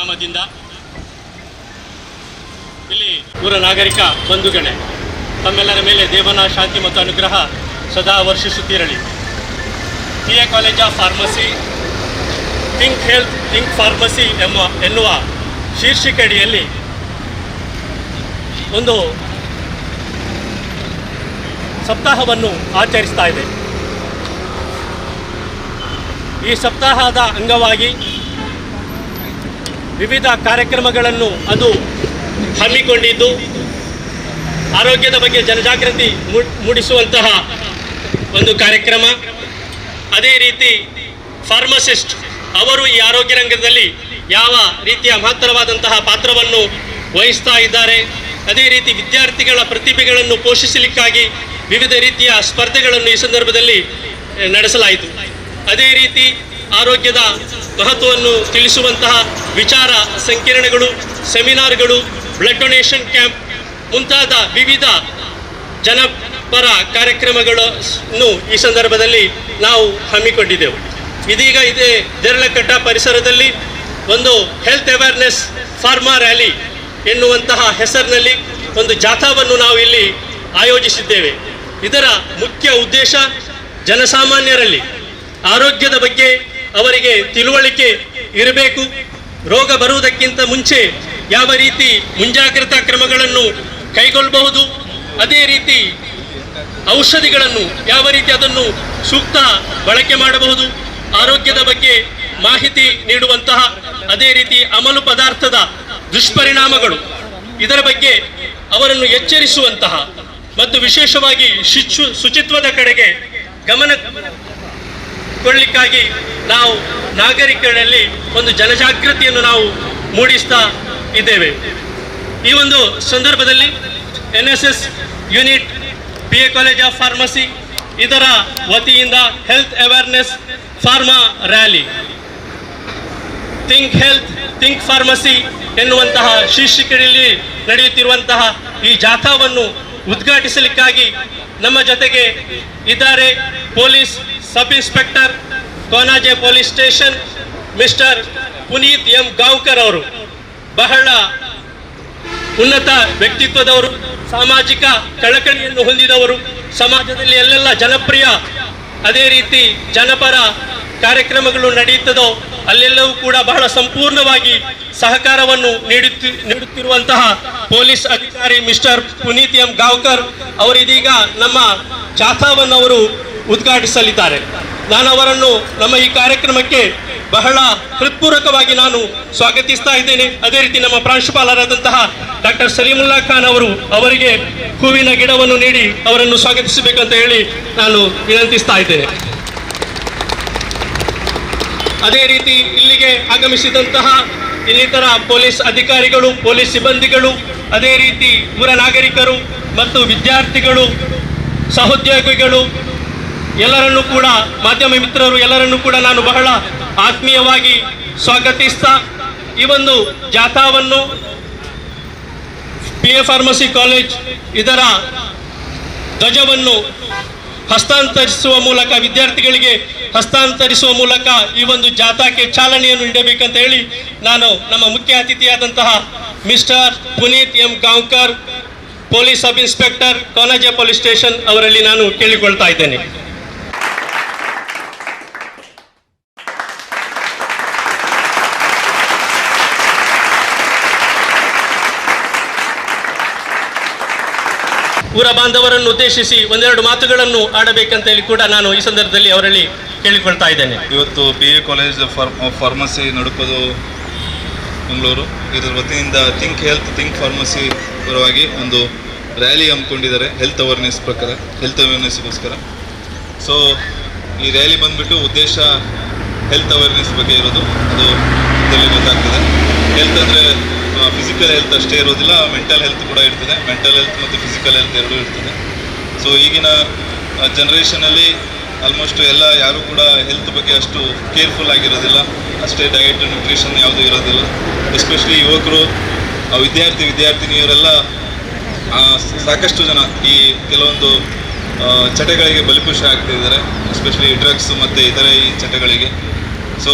ಗ್ರಾಮದಿಂದ ಇಲ್ಲಿ ಊರ ನಾಗರಿಕ ಬಂಧುಗಳೇ, ತಮ್ಮೆಲ್ಲರ ಮೇಲೆ ದೇವನ ಶಾಂತಿ ಮತ್ತು ಅನುಗ್ರಹ ಸದಾ ವರ್ಷಿಸುತ್ತಿರಲಿ. PA college of pharmacy think health think pharmacy ಎನ್ನುವ ಶೀರ್ಷಿಕೆಯಡಿಯಲ್ಲಿ ಒಂದು ಸಪ್ತಾಹವನ್ನು ಆಚರಿಸ್ತಾ ಇದೆ. ಈ ಸಪ್ತಾಹದ ಅಂಗವಾಗಿ ವಿವಿಧ ಕಾರ್ಯಕ್ರಮಗಳನ್ನು ಅದು ಹಮ್ಮಿಕೊಂಡಿದ್ದು ಆರೋಗ್ಯದ ಬಗ್ಗೆ ಜನಜಾಗೃತಿ ಮೂಡಿಸುವಂತಹ ಒಂದು ಕಾರ್ಯಕ್ರಮ. ಅದೇ ರೀತಿ ಫಾರ್ಮಸಿಸ್ಟ್ ಅವರು ಈ ಆರೋಗ್ಯ ರಂಗದಲ್ಲಿ ಯಾವ ರೀತಿಯ ಮಹತ್ತರವಾದಂತಹ ಪಾತ್ರವನ್ನು ವಹಿಸ್ತಾ ಇದ್ದಾರೆ. ಅದೇ ರೀತಿ ವಿದ್ಯಾರ್ಥಿಗಳ ಪ್ರತಿಭೆಗಳನ್ನು ಪೋಷಿಸಲಿಕ್ಕಾಗಿ ವಿವಿಧ ರೀತಿಯ ಸ್ಪರ್ಧೆಗಳನ್ನು ಈ ಸಂದರ್ಭದಲ್ಲಿ ನಡೆಸಲಾಯಿತು. ಅದೇ ರೀತಿ ಆರೋಗ್ಯದ ಮಹತ್ವವನ್ನು ತಿಳಿಸುವಂತಹ ವಿಚಾರ ಸಂಕಿರಣಗಳು, ಸೆಮಿನಾರ್ಗಳು, ಬ್ಲಡ್ ಡೊನೇಷನ್ ಕ್ಯಾಂಪ್ ಮುಂತಾದ ವಿವಿಧ ಜನಪರ ಕಾರ್ಯಕ್ರಮಗಳನ್ನು ಈ ಸಂದರ್ಭದಲ್ಲಿ ನಾವು ಹಮ್ಮಿಕೊಂಡಿದ್ದೆವು. ಇದೀಗ ಇದೇ ದೇರಳಕಟ್ಟ ಪರಿಸರದಲ್ಲಿ ಒಂದು ಹೆಲ್ತ್ ಅವೇರ್ನೆಸ್ ಫಾರ್ಮಾ ರ್ಯಾಲಿ ಎನ್ನುವಂತಹ ಹೆಸರಿನಲ್ಲಿ ಒಂದು ಜಾಥಾವನ್ನು ನಾವು ಇಲ್ಲಿ ಆಯೋಜಿಸಿದ್ದೇವೆ. ಇದರ ಮುಖ್ಯ ಉದ್ದೇಶ ಜನಸಾಮಾನ್ಯರಲ್ಲಿ ಆರೋಗ್ಯದ ಬಗ್ಗೆ ಅವರಿಗೆ ತಿಳುವಳಿಕೆ ಇರಬೇಕು. ರೋಗ ಬರುವುದಕ್ಕಿಂತ ಮುಂಚೆ ಯಾವ ರೀತಿ ಮುಂಜಾಗ್ರತಾ ಕ್ರಮಗಳನ್ನು ಕೈಗೊಳ್ಳಬಹುದು, ಅದೇ ರೀತಿ ಔಷಧಿಗಳನ್ನು ಯಾವ ರೀತಿ ಅದನ್ನು ಸೂಕ್ತ ಬಳಕೆ ಮಾಡಬಹುದು, ಆರೋಗ್ಯದ ಬಗ್ಗೆ ಮಾಹಿತಿ ನೀಡುವಂತಹ, ಅದೇ ರೀತಿ ಅಮಲು ಪದಾರ್ಥದ ದುಷ್ಪರಿಣಾಮಗಳು ಇದರ ಬಗ್ಗೆ ಅವರನ್ನು ಎಚ್ಚರಿಸುವಂತಹ ಮತ್ತು ವಿಶೇಷವಾಗಿ ಶುಚಿತ್ವದ ಕಡೆಗೆ ಗಮನ ಕೊಡಲಿಕ್ಕಾಗಿ ನಾವು ನಾಗರಿಕರಲ್ಲಿ ಒಂದು ಜನಜಾಗೃತಿಯನ್ನು ನಾವು ಮೂಡಿಸ್ತಾ ಇದ್ದೇವೆ. ಈ ಒಂದು ಸಂದರ್ಭದಲ್ಲಿ NSS unit PA college of pharmacy ಇದರ ವತಿಯಿಂದ health awareness pharma rally think health think pharmacy ಎನ್ನುವಂತಹ ಶೀರ್ಷಿಕೆಯಲ್ಲಿ ನಡೆಯುತ್ತಿರುವಂತಹ ಈ ಜಾಥಾವನ್ನು ಉದ್ಘಾಟಿಸಲಿಕ್ಕಾಗಿ ನಮ್ಮ ಜೊತೆಗೆ ಇದ್ದಾರೆ police sub inspector Konaje police station mister Puneeth M Gaonkar ಅವರು. ಬಹಳ ಉನ್ನತ ವ್ಯಕ್ತಿತ್ವದವರು, ಸಾಮಾಜಿಕ ಕಳಕಳಿಯನ್ನು ಹೊಂದಿದವರು, ಸಮಾಜದಲ್ಲಿ ಎಲ್ಲೆಲ್ಲ ಜನಪ್ರಿಯ ಅದೇ ರೀತಿ ಜನಪರ ಕಾರ್ಯಕ್ರಮಗಳು ನಡೆಯುತ್ತದೋ ಅಲ್ಲೆಲ್ಲವೂ ಕೂಡ ಬಹಳ ಸಂಪೂರ್ಣವಾಗಿ ಸಹಕಾರವನ್ನು ನೀಡುತ್ತಿರುವಂತಹ ಪೊಲೀಸ್ ಅಧಿಕಾರಿ ಮಿಸ್ಟರ್ ಪುನೀತ್ ಎಂ ಗಾಂವ್ಕರ್ ಅವರು ಇದೀಗ ನಮ್ಮ ಜಾಥಾವನ್ನು ಅವರು ಉದ್ಘಾಟಿಸಲಿದ್ದಾರೆ. ನಾನು ಅವರನ್ನು ನಮ್ಮ ಈ ಕಾರ್ಯಕ್ರಮಕ್ಕೆ ಬಹಳ ಹೃತ್ಪೂರ್ವಕವಾಗಿ ನಾನು ಸ್ವಾಗತಿಸ್ತಾ ಇದ್ದೇನೆ. ಅದೇ ರೀತಿ ನಮ್ಮ ಪ್ರಾಂಶುಪಾಲರಾದಂತಹ ಡಾಕ್ಟರ್ ಸಲೀಮುಲ್ಲಾ ಖಾನ್ ಅವರಿಗೆ ಹೂವಿನ ಗಿಡವನ್ನು ನೀಡಿ ಅವರನ್ನು ಸ್ವಾಗತಿಸಬೇಕಂತ ಹೇಳಿ ನಾನು ವಿನಂತಿಸ್ತಾ ಇದ್ದೇನೆ. ಅದೇ ರೀತಿ ಇಲ್ಲಿಗೆ ಆಗಮಿಸಿದಂತಹ ಇನ್ನಿತರ ಪೊಲೀಸ್ ಅಧಿಕಾರಿಗಳು, ಪೊಲೀಸ್ ಸಿಬ್ಬಂದಿಗಳು, ಅದೇ ರೀತಿ ಊರ ನಾಗರಿಕರು ಮತ್ತು ವಿದ್ಯಾರ್ಥಿಗಳು, ಸಹೋದ್ಯೋಗಿಗಳು ಎಲ್ಲರನ್ನೂ ಕೂಡ, ಮಾಧ್ಯಮ ಮಿತ್ರರು ಎಲ್ಲರನ್ನೂ ಕೂಡ ನಾನು ಬಹಳ ಆತ್ಮೀಯವಾಗಿ ಸ್ವಾಗತಿಸ್ತಾ ಈ ಒಂದು ಜಾಥಾವನ್ನು PA ಫಾರ್ಮಸಿ ಕಾಲೇಜ್ ಇದರ ಧ್ವಜವನ್ನು ಹಸ್ತಾಂತರಿಸುವ ಮೂಲಕ, ವಿದ್ಯಾರ್ಥಿಗಳಿಗೆ ಹಸ್ತಾಂತರಿಸುವ ಮೂಲಕ ಈ ಒಂದು ಜಾಥಾಕ್ಕೆ ಚಾಲನೆಯನ್ನು ನೀಡಬೇಕಂತ ಹೇಳಿ ನಾನು ನಮ್ಮ ಮುಖ್ಯ ಅತಿಥಿಯಾದಂತಹ mister Puneeth M Gaonkar police sub inspector Konaje police station ಅವರಲ್ಲಿ ನಾನು ಕೇಳಿಕೊಳ್ತಾ ಇದ್ದೇನೆ. ಊರ ಬಾಂಧವರನ್ನು ಉದ್ದೇಶಿಸಿ ಒಂದೆರಡು ಮಾತುಗಳನ್ನು ಆಡಬೇಕಂತ ಹೇಳಿ ಕೂಡ ನಾನು ಈ ಸಂದರ್ಭದಲ್ಲಿ ಅವರಲ್ಲಿ ಕೇಳಿಕೊಳ್ತಾ ಇದ್ದೇನೆ. ಇವತ್ತು PA ಕಾಲೇಜ್ ಫಾರ್ಮಸಿ ನಡುಕೋದು ಮಂಗಳೂರು ಇದರ ವತಿಯಿಂದ ಥಿಂಕ್ ಹೆಲ್ತ್ ಥಿಂಕ್ ಫಾರ್ಮಸಿ ಪರವಾಗಿ ಒಂದು ರ್ಯಾಲಿ ಹಮ್ಮಿಕೊಂಡಿದ್ದಾರೆ ಹೆಲ್ತ್ ಅವೇರ್ನೆಸ್ಗೋಸ್ಕರ. ಸೊ ಈ ರ್ಯಾಲಿ ಬಂದುಬಿಟ್ಟು ಉದ್ದೇಶ ಹೆಲ್ತ್ ಅವೇರ್ನೆಸ್ ಬಗ್ಗೆ ಇರೋದು, ಅದು ಇದರಲ್ಲಿ ಗೊತ್ತಾಗ್ತದೆ. ಹೆಲ್ತ್ ಅಂದರೆ ಫಿಸಿಕಲ್ ಹೆಲ್ತ್ ಅಷ್ಟೇ ಇರೋದಿಲ್ಲ, ಮೆಂಟಲ್ ಹೆಲ್ತ್ ಕೂಡ ಇರ್ತದೆ. ಮೆಂಟಲ್ ಹೆಲ್ತ್ ಮತ್ತು ಫಿಸಿಕಲ್ ಹೆಲ್ತ್ ಎರಡೂ ಇರ್ತದೆ. ಸೊ ಈಗಿನ ಜನ್ರೇಷನಲ್ಲಿ ಆಲ್ಮೋಸ್ಟ್ ಯಾರೂ ಕೂಡ ಹೆಲ್ತ್ ಬಗ್ಗೆ ಅಷ್ಟು ಕೇರ್ಫುಲ್ ಆಗಿರೋದಿಲ್ಲ, ಅಷ್ಟೇ ಡಯಟ್ ನ್ಯೂಟ್ರಿಷನ್ ಯಾವುದೂ ಇರೋದಿಲ್ಲ. ಎಸ್ಪೆಷಲಿ ಯುವಕರು, ವಿದ್ಯಾರ್ಥಿನಿಯರೆಲ್ಲ ಸಾಕಷ್ಟು ಜನ ಈ ಕೆಲವೊಂದು ಚಟಗಳಿಗೆ ಬಲಿಪುಷ ಆಗ್ತಿದ್ದಾರೆ, ಎಸ್ಪೆಷಲಿ ಡ್ರಗ್ಸ್ ಮತ್ತು ಇತರೆ ಈ ಚಟಗಳಿಗೆ. ಸೊ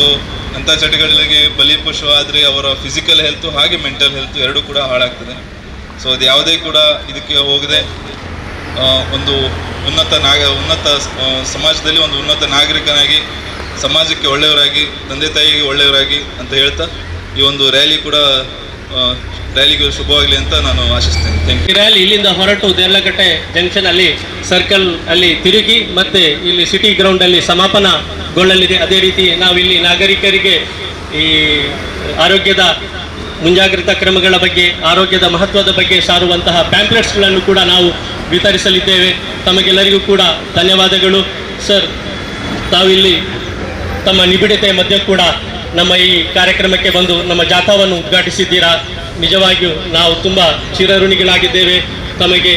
ಅಂಥ ಚಟಗಳಿಗೆ ಬಲಿಪಶುವಾದರೆ ಅವರ ಫಿಸಿಕಲ್ ಹೆಲ್ತು ಹಾಗೆ ಮೆಂಟಲ್ ಹೆಲ್ತು ಎರಡೂ ಕೂಡ ಹಾಳಾಗ್ತದೆ. ಸೊ ಅದು ಯಾವುದೇ ಕೂಡ ಇದಕ್ಕೆ ಹೋಗದೆ ಒಂದು ಉನ್ನತ ಸಮಾಜದಲ್ಲಿ ಒಂದು ಉನ್ನತ ನಾಗರಿಕನಾಗಿ, ಸಮಾಜಕ್ಕೆ ಒಳ್ಳೆಯವರಾಗಿ, ತಂದೆ ತಾಯಿಗೆ ಒಳ್ಳೆಯವರಾಗಿ ಅಂತ ಹೇಳ್ತಾ ಈ ಒಂದು ರ್ಯಾಲಿಗೆ ಶುಭವಾಗಲಿ ಅಂತ ನಾನು ಆಶಿಸ್ತೇನೆ. Thank you. ಈ ರ್ಯಾಲಿ ಇಲ್ಲಿಂದ ಹೊರಟು ದೇರ್ಲಕಟ್ಟೆ ಜಂಕ್ಷನ್ ಅಲ್ಲಿ ಸರ್ಕಲ್ ಅಲ್ಲಿ ತಿರುಗಿ ಮತ್ತೆ ಇಲ್ಲಿ ಸಿಟಿ ಗ್ರೌಂಡ್ ಅಲ್ಲಿ ಸಮಾಪನಗೊಳ್ಳಲಿದೆ. ಅದೇ ರೀತಿ ನಾವು ಇಲ್ಲಿ ನಾಗರಿಕರಿಗೆ ಈ ಆರೋಗ್ಯದ ಮುಂಜಾಗ್ರತಾ ಕ್ರಮಗಳ ಬಗ್ಗೆ, ಆರೋಗ್ಯದ ಮಹತ್ವದ ಬಗ್ಗೆ ಸಾರುವಂತಹ ಪ್ಯಾಂಪ್ಲೆಟ್ಸ್ಗಳನ್ನು ಕೂಡ ನಾವು ವಿತರಿಸಲಿದ್ದೇವೆ. ತಮಗೆಲ್ಲರಿಗೂ ಕೂಡ ಧನ್ಯವಾದಗಳು ಸರ್. ತಾವಿಲ್ಲಿ ತಮ್ಮ ನಿಬಿಡತೆಯ ಮಧ್ಯೆ ಕೂಡ ನಮ್ಮ ಈ ಕಾರ್ಯಕ್ರಮಕ್ಕೆ ಬಂದು ನಮ್ಮ ಜಾಥಾವನ್ನು ಉದ್ಘಾಟಿಸಿದ್ದೀರಾ. ನಿಜವಾಗಿಯೂ ನಾವು ತುಂಬ ಚಿರಋಣಿಗಳಾಗಿದ್ದೇವೆ ತಮಗೆ.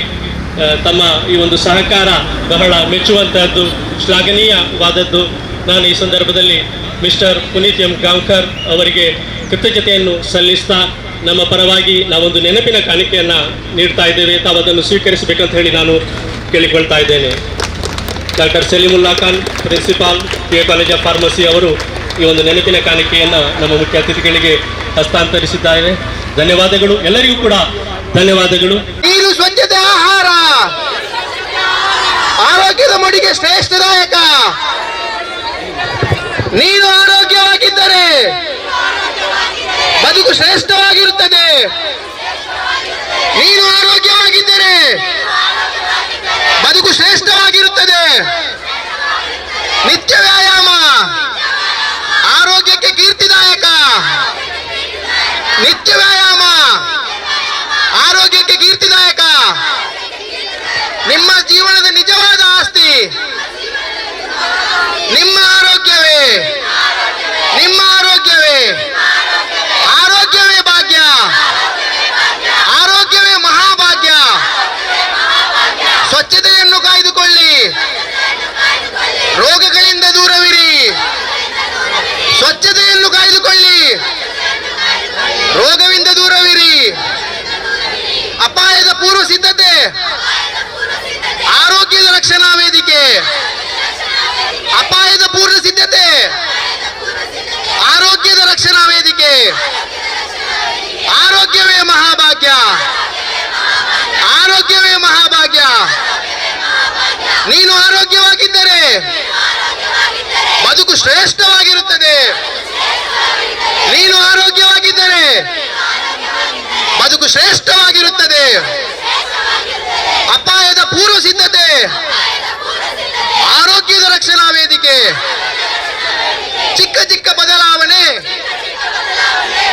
ತಮ್ಮ ಈ ಒಂದು ಸಹಕಾರ ಬಹಳ ಮೆಚ್ಚುವಂತಹದ್ದು, ಶ್ಲಾಘನೀಯವಾದದ್ದು. ನಾನು ಈ ಸಂದರ್ಭದಲ್ಲಿ ಮಿಸ್ಟರ್ ಪುನೀತ್ ಎಂ ಗಾಂವ್ಕರ್ ಅವರಿಗೆ ಕೃತಜ್ಞತೆಯನ್ನು ಸಲ್ಲಿಸ್ತಾ ನಮ್ಮ ಪರವಾಗಿ ನಾವೊಂದು ನೆನಪಿನ ಕಾಣಿಕೆಯನ್ನು ನೀಡ್ತಾ ಇದ್ದೇವೆ. ತಾವು ಅದನ್ನು ಸ್ವೀಕರಿಸಬೇಕಂತ ಹೇಳಿ ನಾನು ಕೇಳಿಕೊಳ್ತಾ ಇದ್ದೇನೆ. Doctor Salimullah Khan, principal, PA college of pharmacy ಅವರು ಈ ಒಂದು ನೆನಪಿನ ಕಾಣಿಕೆಯನ್ನು ನಮ್ಮ ಮುಖ್ಯ ಅತಿಥಿಗಳಿಗೆ ಹಸ್ತಾಂತರಿಸಿದ್ದಾರೆ. ಧನ್ಯವಾದಗಳು, ಎಲ್ಲರಿಗೂ ಕೂಡ ಧನ್ಯವಾದಗಳು. ನೀರು ಸ್ವಚ್ಛತೆ, ಆಹಾರ ಆರೋಗ್ಯದ ಮಡಿಗೆ ಶ್ರೇಷ್ಠದಾಯಕ. ನೀನು ಆರೋಗ್ಯವಾಗಿದ್ದರೆ ಬದುಕು ಶ್ರೇಷ್ಠವಾಗಿರುತ್ತದೆ. ನೀನು ಆರೋಗ್ಯವಾಗಿದ್ದರೆ ಬದುಕು ಶ್ರೇಷ್ಠವಾಗಿರುತ್ತದೆ. ನಿತ್ಯ ವ್ಯಾಯಾಮ ಆರೋಗ್ಯಕ್ಕೆ ಕೀರ್ತಿದಾಯಕ. ನಿತ್ಯ ವ್ಯಾಯಾಮ ಆರೋಗ್ಯಕ್ಕೆ ಕೀರ್ತಿದಾಯಕ. ನಿಮ್ಮ ಜೀವನದ ನಿಜವಾದ ಆಸ್ತಿ ನಿಮ್ಮ ಆರೋಗ್ಯವೇ. ನಿಮ್ಮ ಆರೋಗ್ಯವೇ. ಆರೋಗ್ಯವೇ ಭಾಗ್ಯ. ಆರೋಗ್ಯವೇ ಮಹಾಭಾಗ್ಯ. ಸ್ವಚ್ಛತೆಯನ್ನು ಕಾಯ್ದುಕೊಳ್ಳಿ, ರೋಗಗಳಿಂದ ದೂರವಿರಿ. ಸ್ವಚ್ಛತೆಯನ್ನು ಕಾಯ್ದುಕೊಳ್ಳಿ, ರೋಗವಿಂದ ದೂರವಿರಿ. ಅಪಾಯದ ಪೂರ್ವ ಸಿದ್ಧತೆ ಆರೋಗ್ಯದ ರಕ್ಷಣಾ ವೇದಿಕೆ. ಅಪಾಯದ ಪೂರ್ವ ಸಿದ್ಧತೆ ಆರೋಗ್ಯದ ರಕ್ಷಣಾ ವೇದಿಕೆ. ಆರೋಗ್ಯವೇ ಮಹಾಭಾಗ್ಯ. ಆರೋಗ್ಯವೇ ಮಹಾಭಾಗ್ಯ. ನೀನು ಆರೋಗ್ಯವಾಗಿದ್ದರೆ ಬದುಕು ಶ್ರೇಷ್ಠವಾಗಿರುತ್ತದೆ. ನೀನು ಆರೋಗ್ಯವಾಗಿದ್ದರೆ ಬದುಕು ಶ್ರೇಷ್ಠವಾಗಿರುತ್ತದೆ. ಅಪಾಯದ ಪೂರ್ವ ಸಿದ್ಧತೆ ಆರೋಗ್ಯದ ರಕ್ಷಣಾ ವೇದಿಕೆ. ಚಿಕ್ಕ ಚಿಕ್ಕ ಬದಲಾವಣೆ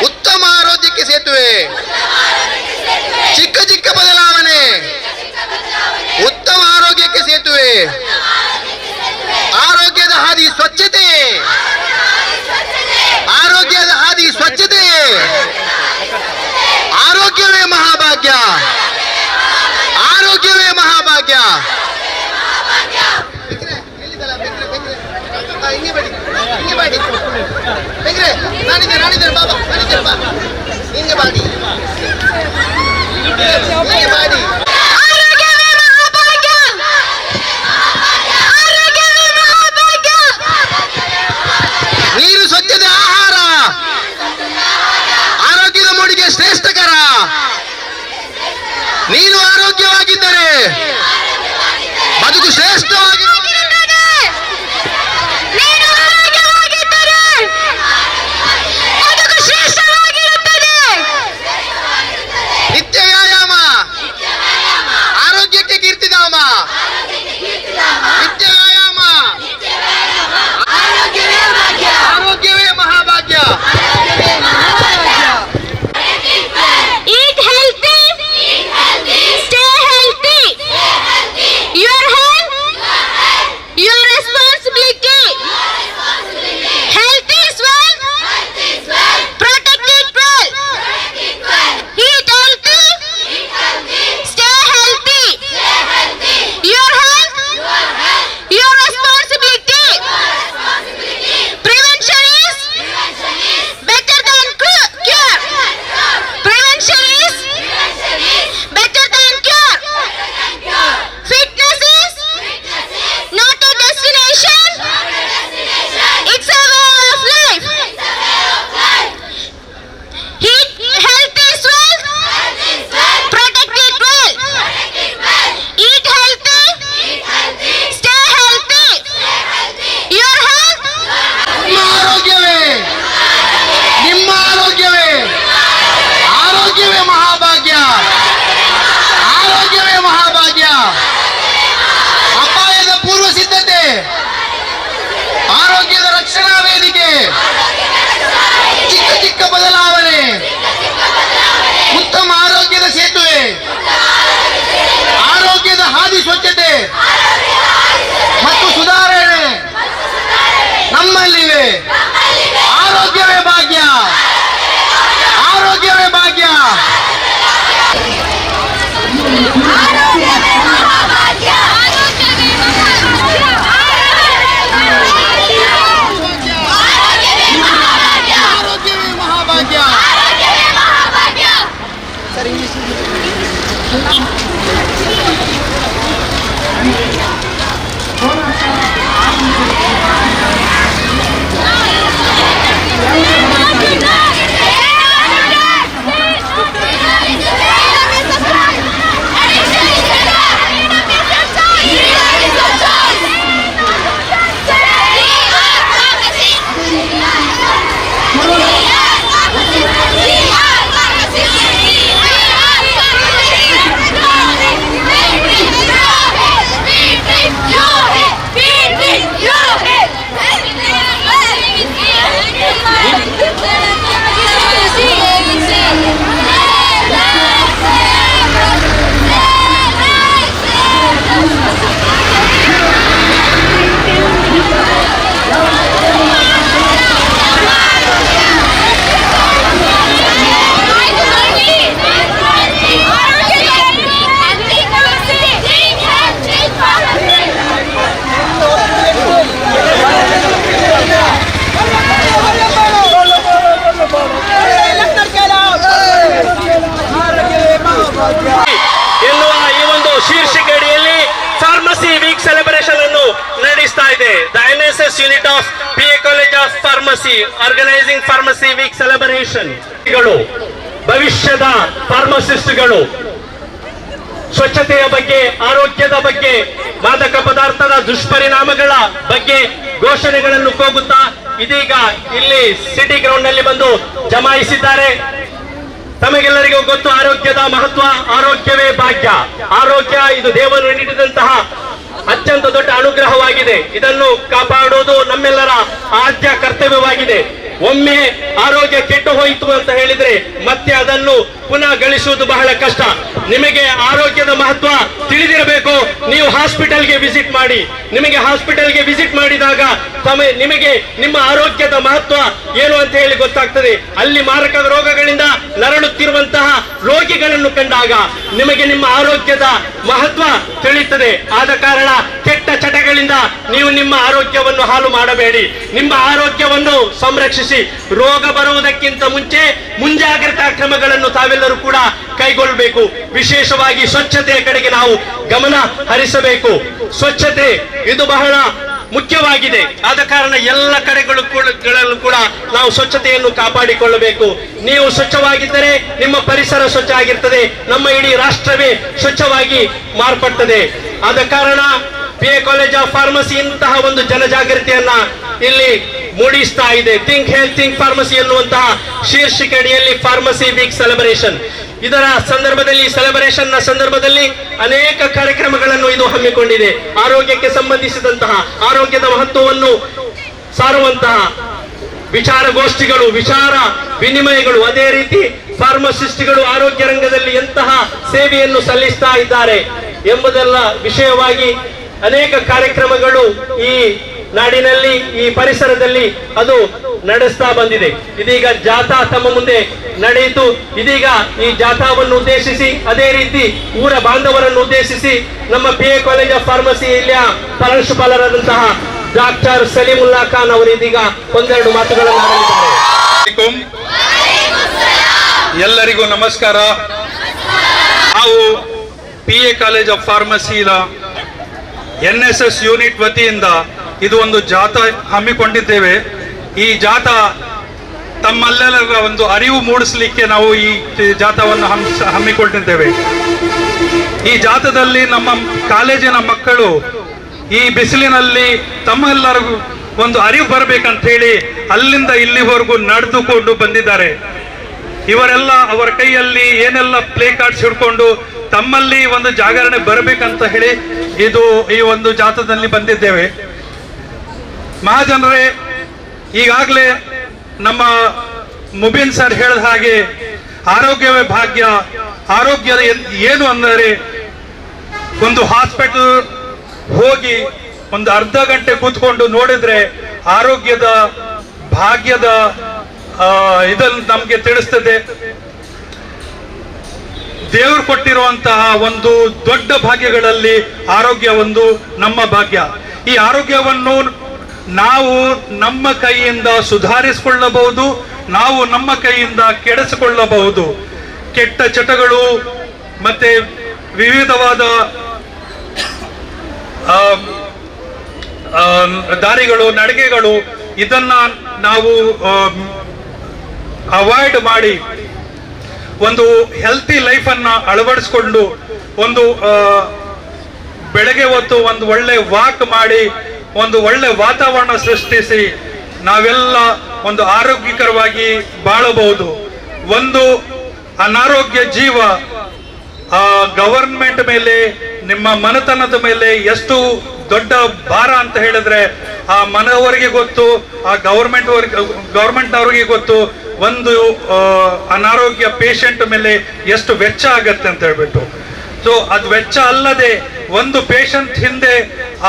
ಉತ್ತಮ ಆರೋಗ್ಯಕ್ಕೆ ಸೇತುವೆ. ಚಿಕ್ಕ ಚಿಕ್ಕ ಬದಲಾವಣೆ ಉತ್ತಮ ಆರೋಗ್ಯಕ್ಕೆ ಸೇತುವೆ. ಆರೋಗ್ಯದ ಹಾದಿ ಸ್ವಚ್ಛತೆ. ಆರೋಗ್ಯದ ಹಾದಿ ಸ್ವಚ್ಛತೆ. ಆರೋಗ್ಯವೇ ಮಹಾಭಾಗ್ಯ. ಆರೋಗ್ಯವೇ ಮಹಾಭಾಗ್ಯ. ನಾನಿದ್ದೆ ಬಾಬಾ, ನಾನಿದ್ದೆ ಬಾ. ಹಿಂಗೆ ಮಾಡಿ ಹಿಂಗೆ ಮಾಡಿ. ನೀರು ಸ್ವಚ್ಛತೆ, ಆಹಾರ ಆರೋಗ್ಯದ ಮೂಡಿಗೆ ಶ್ರೇಷ್ಠಕರ. ನೀನು ಆರೋಗ್ಯವಾಗಿದ್ದರೆ ಬದುಕು ಶ್ರೇಷ್ಠವಾಗಿ. ನಿತ್ಯ ವ್ಯಾಯಾಮ ಆರೋಗ್ಯಕ್ಕೆ ಕೀರ್ತಿಧಾಮ. ನಿತ್ಯ ವ್ಯಾಯಾಮ ಆರೋಗ್ಯವೇ ಮಹಾಭಾಗ್ಯ. Eat healthy, stay healthy. Your health ಎನ್ನುವ ಈ ಒಂದು ಶೀರ್ಷಿಕೆಯಡಿಯಲ್ಲಿ ಫಾರ್ಮಸಿ ವೀಕ್ ಸೆಲೆಬ್ರೇಷನ್ ಅನ್ನು ನಡೆಸ್ತಾ ಇದೆ. The NSS unit of PA college of pharmacy organizing pharmacy week celebration. ಭವಿಷ್ಯದ ಫಾರ್ಮಸಿಸ್ಟ್ಗಳು ಸ್ವಚ್ಛತೆಯ ಬಗ್ಗೆ, ಆರೋಗ್ಯದ ಬಗ್ಗೆ, ಮಾದಕ ಪದಾರ್ಥದ ದುಷ್ಪರಿಣಾಮಗಳ ಬಗ್ಗೆ ಘೋಷಣೆಗಳನ್ನು ಕೂಗುತ್ತಾ ಇದೀಗ ಇಲ್ಲಿ ಸಿಟಿ ಗ್ರೌಂಡ್ ನಲ್ಲಿ ಬಂದು ಜಮಾಯಿಸಿದ್ದಾರೆ. ತಮಗೆಲ್ಲರಿಗೂ ಗೊತ್ತು ಆರೋಗ್ಯದ ಮಹತ್ವ. ಆರೋಗ್ಯವೇ ಭಾಗ್ಯ. ಆರೋಗ್ಯ ಇದು ದೇವರು ನೀಡಿದಂತಹ ಅತ್ಯಂತ ದೊಡ್ಡ ಅನುಗ್ರಹವಾಗಿದೆ. ಇದನ್ನು ಕಾಪಾಡುವುದು ನಮ್ಮೆಲ್ಲರ ಆದ್ಯ ಕರ್ತವ್ಯವಾಗಿದೆ. ಒಮ್ಮೆ ಆರೋಗ್ಯ ಕೆಟ್ಟು ಹೋಯಿತು ಅಂತ ಹೇಳಿದ್ರೆ ಮತ್ತೆ ಅದನ್ನು ಪುನಃ ಗಳಿಸುವುದು ಬಹಳ ಕಷ್ಟ. ನಿಮಗೆ ಆರೋಗ್ಯದ ಮಹತ್ವ ತಿಳಿದಿರಬೇಕು. ನೀವು ಹಾಸ್ಪಿಟಲ್ಗೆ ವಿಸಿಟ್ ಮಾಡಿ. ನಿಮಗೆ ಹಾಸ್ಪಿಟಲ್ಗೆ ವಿಸಿಟ್ ಮಾಡಿದಾಗ ನಿಮಗೆ ನಿಮ್ಮ ಆರೋಗ್ಯದ ಮಹತ್ವ ಏನು ಅಂತ ಹೇಳಿ ಗೊತ್ತಾಗ್ತದೆ. ಅಲ್ಲಿ ಮಾರಕ ರೋಗಗಳಿಂದ ನರಳುತ್ತಿರುವಂತಹ ರೋಗಿಗಳನ್ನು ಕಂಡಾಗ ನಿಮಗೆ ನಿಮ್ಮ ಆರೋಗ್ಯದ ಮಹತ್ವ ತಿಳಿಯುತ್ತದೆ. ಆದ ಕಾರಣ ಕೆಟ್ಟ ಚಟಗಳಿಂದ ನೀವು ನಿಮ್ಮ ಆರೋಗ್ಯವನ್ನು ಹಾಳು ಮಾಡಬೇಡಿ. ನಿಮ್ಮ ಆರೋಗ್ಯವನ್ನು ಸಂರಕ್ಷಿಸಿ. ರೋಗ ಬರುವುದಕ್ಕಿಂತ ಮುಂಚೆ ಮುಂಜಾಗ್ರತಾ ಕ್ರಮಗಳನ್ನು ತಾವೆಲ್ಲರೂ ಕೂಡ ಕೈಗೊಳ್ಳಬೇಕು. ವಿಶೇಷವಾಗಿ ಸ್ವಚ್ಛತೆಯ ಕಡೆಗೆ ನಾವು ಗಮನ ಹರಿಸಬೇಕು. ಸ್ವಚ್ಛತೆ ಇದು ಬಹಳ ಮುಖ್ಯವಾಗಿದೆ. ಆದ ಕಾರಣ ಎಲ್ಲ ಕಡೆಗಳಲ್ಲೂ ಕೂಡ ನಾವು ಸ್ವಚ್ಛತೆಯನ್ನು ಕಾಪಾಡಿಕೊಳ್ಳಬೇಕು. ನೀವು ಸ್ವಚ್ಛವಾಗಿದ್ದರೆ ನಿಮ್ಮ ಪರಿಸರ ಸ್ವಚ್ಛ ಆಗಿರ್ತದೆ. ನಮ್ಮ ಇಡೀ ರಾಷ್ಟ್ರವೇ ಸ್ವಚ್ಛವಾಗಿ ಮಾರ್ಪಡ್ತದೆ. ಆದ ಕಾರಣ PA ಕಾಲೇಜ್ ಆಫ್ ಫಾರ್ಮಸಿ ಇಂತಹ ಒಂದು ಜನಜಾಗೃತಿಯನ್ನ ಇಲ್ಲಿ ಮೂಡಿಸ್ತಾ ಇದೆ. ಥಿಂಕ್ ಹೆಲ್ತ್ ಥಿಂಕ್ ಫಾರ್ಮಸಿ ಎನ್ನುವಂತಹ ಶೀರ್ಷಿಕೆಯಡಿಯಲ್ಲಿ ಫಾರ್ಮಸಿ ವೀಕ್ ಸೆಲೆಬ್ರೇಷನ್. ಇದರ ಸಂದರ್ಭದಲ್ಲಿ ಸೆಲೆಬ್ರೇಷನ್ ನ ಸಂದರ್ಭದಲ್ಲಿ ಅನೇಕ ಕಾರ್ಯಕ್ರಮಗಳನ್ನು ಇದು ಹಮ್ಮಿಕೊಂಡಿದೆ. ಆರೋಗ್ಯಕ್ಕೆ ಸಂಬಂಧಿಸಿದಂತಹ ಆರೋಗ್ಯದ ಮಹತ್ವವನ್ನು ಸಾರುವಂತಹ ವಿಚಾರಗೋಷ್ಠಿಗಳು, ವಿಚಾರ ವಿನಿಮಯಗಳು, ಅದೇ ರೀತಿ ಫಾರ್ಮಸಿಸ್ಟ್ಗಳು ಆರೋಗ್ಯ ರಂಗದಲ್ಲಿ ಎಂತಹ ಸೇವೆಯನ್ನು ಸಲ್ಲಿಸ್ತಾ ಇದ್ದಾರೆ ಎಂಬುದೆಲ್ಲ ವಿಷಯವಾಗಿ ಅನೇಕ ಕಾರ್ಯಕ್ರಮಗಳು ಈ ನಾಡಿನಲ್ಲಿ, ಈ ಪರಿಸರದಲ್ಲಿ ಅದು ನಡೆಸ್ತಾ ಬಂದಿದೆ. ಇದೀಗ ಜಾಥಾ ತಮ್ಮ ಮುಂದೆ ನಡೆಯಿತು. ಇದೀಗ ಈ ಜಾಥಾವನ್ನು ಉದ್ದೇಶಿಸಿ, ಅದೇ ರೀತಿ ಊರ ಬಾಂಧವರನ್ನು ಉದ್ದೇಶಿಸಿ ನಮ್ಮ PA ಕಾಲೇಜ್ ಆಫ್ ಫಾರ್ಮಸಿ ಇಲ್ಲಿಯ ಪ್ರಾಂಶುಪಾಲರಾದಂತಹ ಡಾಕ್ಟರ್ ಸಲೀಮುಲ್ಲಾ ಖಾನ್ ಅವರು ಇದೀಗ ಒಂದೆರಡು ಮಾತುಗಳನ್ನು ಆಡಲಿದ್ದಾರೆ. ಎಲ್ಲರಿಗೂ ನಮಸ್ಕಾರ. ನಾವು PA ಕಾಲೇಜ್ ಆಫ್ ಫಾರ್ಮಸಿಯ NSS ಯೂನಿಟ್ ವತಿಯಿಂದ ಇದು ಒಂದು ಜಾಥಾ ಹಮ್ಮಿಕೊಂಡಿದ್ದೇವೆ. ಈ ಜಾಥಾ ತಮ್ಮೆಲ್ಲರ ಒಂದು ಅರಿವು ಮೂಡಿಸಲಿಕ್ಕೆ ನಾವು ಈ ಜಾಥಾವನ್ನು ಹಮ್ಮಿಕೊಂಡಿದ್ದೇವೆ. ಈ ಜಾಥಾದಲ್ಲಿ ನಮ್ಮ ಕಾಲೇಜಿನ ಮಕ್ಕಳು ಈ ಬಿಸಿಲಿನಲ್ಲಿ ತಮ್ಮೆಲ್ಲರಿಗೂ ಒಂದು ಅರಿವು ಬರಬೇಕಂತ ಹೇಳಿ ಅಲ್ಲಿಂದ ಇಲ್ಲಿವರೆಗೂ ನಡೆದುಕೊಂಡು ಬಂದಿದ್ದಾರೆ. ಇವರೆಲ್ಲ ಅವರ ಕೈಯಲ್ಲಿ ಏನೆಲ್ಲ ಪ್ಲೇ ಕಾರ್ಡ್ಸ್ ಹಿಡ್ಕೊಂಡು ತಮ್ಮಲ್ಲಿ ಒಂದು ಜಾಗರಣೆ ಬರಬೇಕಂತ ಹೇಳಿ ಈ ಒಂದು ಜಾಥಾದಲ್ಲಿ ಬಂದಿದ್ದೇವೆ. ಮಹಾಜನರೇ, ಈಗಾಗಲೇ ನಮ್ಮ ಮುಬೀನ್ ಸರ್ ಹೇಳಿದ ಹಾಗೆ ಆರೋಗ್ಯವೇ ಭಾಗ್ಯ. ಆರೋಗ್ಯದ ಏನು ಅಂದರೆ ಒಂದು ಹಾಸ್ಪಿಟಲ್ ಹೋಗಿ ಒಂದು ಅರ್ಧ ಗಂಟೆ ಕೂತ್ಕೊಂಡು ನೋಡಿದ್ರೆ ಆರೋಗ್ಯದ ಭಾಗ್ಯದ ಇದನ್ನು ನಮ್ಗೆ ತಿಳಿಸ್ತದೆ. ದೇವರು ಕೊಟ್ಟಿರುವಂತಹ ಒಂದು ದೊಡ್ಡ ಭಾಗ್ಯಗಳಲ್ಲಿ ಆರೋಗ್ಯ ಒಂದು ನಮ್ಮ ಭಾಗ್ಯ. ಈ ಆರೋಗ್ಯವನ್ನು ನಾವು ನಮ್ಮ ಕೈಯಿಂದ ಸುಧಾರಿಸಿಕೊಳ್ಳಬಹುದು, ನಾವು ನಮ್ಮ ಕೈಯಿಂದ ಕೆಡಿಸಿಕೊಳ್ಳಬಹುದು. ಕೆಟ್ಟ ಚಟಗಳು ಮತ್ತೆ ವಿವಿಧವಾದ ದಾರಿಗಳು, ನಡಿಗೆಗಳು, ಇದನ್ನ ನಾವು ಅವಾಯ್ಡ್ ಮಾಡಿ ಒಂದು ಹೆಲ್ತಿ ಲೈಫನ್ನ ಅಳವಡಿಸ್ಕೊಂಡು ಒಂದು ಬೆಳಗ್ಗೆ ಹೊತ್ತು ಒಂದು ಒಳ್ಳೆ ವಾಕ್ ಮಾಡಿ ಒಂದು ಒಳ್ಳೆ ವಾತಾವರಣ ಸೃಷ್ಟಿಸಿ ನಾವೆಲ್ಲ ಒಂದು ಆರೋಗ್ಯಕರವಾಗಿ ಬಾಳಬಹುದು. ಒಂದು ಅನಾರೋಗ್ಯ ಜೀವ ಗವರ್ಮೆಂಟ್ ಮೇಲೆ, ನಿಮ್ಮ ಮನೆತನದ ಮೇಲೆ ಎಷ್ಟು ದೊಡ್ಡ ಭಾರ ಅಂತ ಹೇಳಿದ್ರೆ ಆ ಮನೆಯವರಿಗೆ ಗೊತ್ತು, ಆ ಗವರ್ಮೆಂಟ್ನವ್ರಿಗೆ ಗೊತ್ತು ಒಂದು ಅನಾರೋಗ್ಯ ಪೇಷಂಟ್ ಮೇಲೆ ಎಷ್ಟು ವೆಚ್ಚ ಆಗತ್ತೆ ಅಂತ ಹೇಳ್ಬಿಟ್ಟು. ಸೊ ಅದು ವೆಚ್ಚ ಅಲ್ಲದೆ ಒಂದು ಪೇಷಂಟ್ ಹಿಂದೆ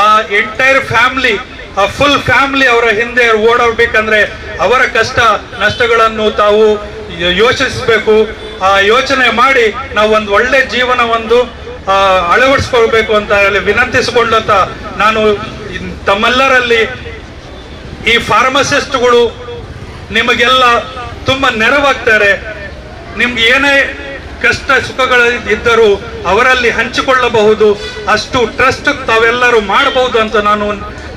ಆ ಎಂಟೈರ್ ಫ್ಯಾಮಿಲಿ, ಆ ಫುಲ್ ಫ್ಯಾಮಿಲಿ ಅವರ ಹಿಂದೆ ಓಡೋಗ್ಬೇಕಂದ್ರೆ ಅವರ ಕಷ್ಟ ನಷ್ಟಗಳನ್ನು ತಾವು ಯೋಚಿಸಬೇಕು. ಆ ಯೋಚನೆ ಮಾಡಿ ನಾವು ಒಂದು ಒಳ್ಳೆ ಜೀವನ ಅಳವಡಿಸ್ಕೊಳ್ಬೇಕು ಅಂತ ಹೇಳಿ ವಿನಂತಿಸಿಕೊಂಡಂತ ನಾನು ತಮ್ಮೆಲ್ಲರಲ್ಲಿ ಈ ಫಾರ್ಮಸಿಸ್ಟ್ಗಳು ನಿಮಗೆಲ್ಲ ತುಂಬಾ ನೆರವಾಗ್ತಾರೆ. ನಿಮ್ಗೆ ಏನೇ ಕಷ್ಟ ಸುಖಗಳು ಇದ್ದರೂ ಅವರಲ್ಲಿ ಹಂಚಿಕೊಳ್ಳಬಹುದು, ಅಷ್ಟು ಟ್ರಸ್ಟ್ ತಾವೆಲ್ಲರೂ ಮಾಡಬಹುದು ಅಂತ ನಾನು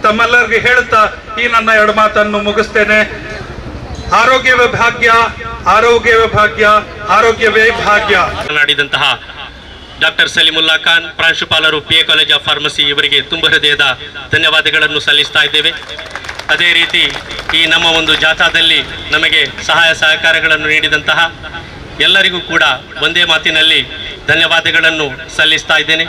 ತಮ್ಮೆಲ್ಲರಿಗೆ ಹೇಳ್ತಾ ಈ ನನ್ನ 2 ಮಾತನ್ನು ಮುಗಿಸ್ತೇನೆ. ಆರೋಗ್ಯವೇ ಭಾಗ್ಯ, ಆರೋಗ್ಯವೇ ಭಾಗ್ಯ, ಆರೋಗ್ಯವೇ ಭಾಗ್ಯ. ಮಾತನಾಡಿದಂತಹ ಡಾಕ್ಟರ್ ಸಲೀಮುಲ್ಲಾ ಖಾನ್, ಪ್ರಾಂಶುಪಾಲರು, PA ಕಾಲೇಜ್ ಆಫ್ ಫಾರ್ಮಸಿ, ಇವರಿಗೆ ತುಂಬ ಹೃದಯದ ಧನ್ಯವಾದಗಳನ್ನು ಸಲ್ಲಿಸ್ತಾ ಇದ್ದೇವೆ. ಅದೇ ರೀತಿ ಈ ನಮ್ಮ ಒಂದು ಜಾಥಾದಲ್ಲಿ ನಮಗೆ ಸಹಾಯ ಸಹಕಾರಗಳನ್ನು ನೀಡಿದಂತಹ ಎಲ್ಲರಿಗೂ ಕೂಡ ಒಂದೇ ಮಾತಿನಲ್ಲಿ ಧನ್ಯವಾದಗಳನ್ನು ಸಲ್ಲಿಸ್ತಾ ಇದ್ದೇನೆ.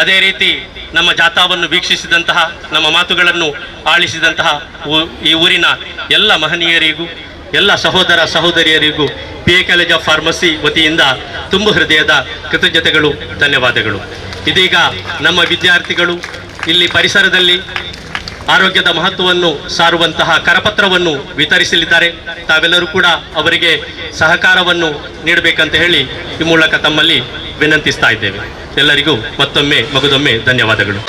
ಅದೇ ರೀತಿ ನಮ್ಮ ಜಾಥಾವನ್ನು ವೀಕ್ಷಿಸಿದಂತಹ, ನಮ್ಮ ಮಾತುಗಳನ್ನು ಆಲಿಸಿದಂತಹ ಈ ಊರಿನ ಎಲ್ಲ ಮಹನೀಯರಿಗೂ, ಎಲ್ಲ ಸಹೋದರ ಸಹೋದರಿಯರಿಗೂ PA ಕಾಲೇಜ್ ಆಫ್ ಫಾರ್ಮಸಿ ವತಿಯಿಂದ ತುಂಬ ಹೃದಯದ ಕೃತಜ್ಞತೆಗಳು, ಧನ್ಯವಾದಗಳು. ಇದೀಗ ನಮ್ಮ ವಿದ್ಯಾರ್ಥಿಗಳು ಇಲ್ಲಿ ಪರಿಸರದಲ್ಲಿ ಆರೋಗ್ಯದ ಮಹತ್ವವನ್ನು ಸಾರುವಂತಹ ಕರಪತ್ರವನ್ನು ವಿತರಿಸಲಿದ್ದಾರೆ. ತಾವೆಲ್ಲರೂ ಕೂಡ ಅವರಿಗೆ ಸಹಕಾರವನ್ನು ನೀಡಬೇಕಂತ ಹೇಳಿ ಈ ಮೂಲಕ ತಮ್ಮಲ್ಲಿ ವಿನಂತಿಸ್ತಾ ಇದ್ದೇವೆ. ಎಲ್ಲರಿಗೂ ಮತ್ತೊಮ್ಮೆ ಮಗದೊಮ್ಮೆ ಧನ್ಯವಾದಗಳು.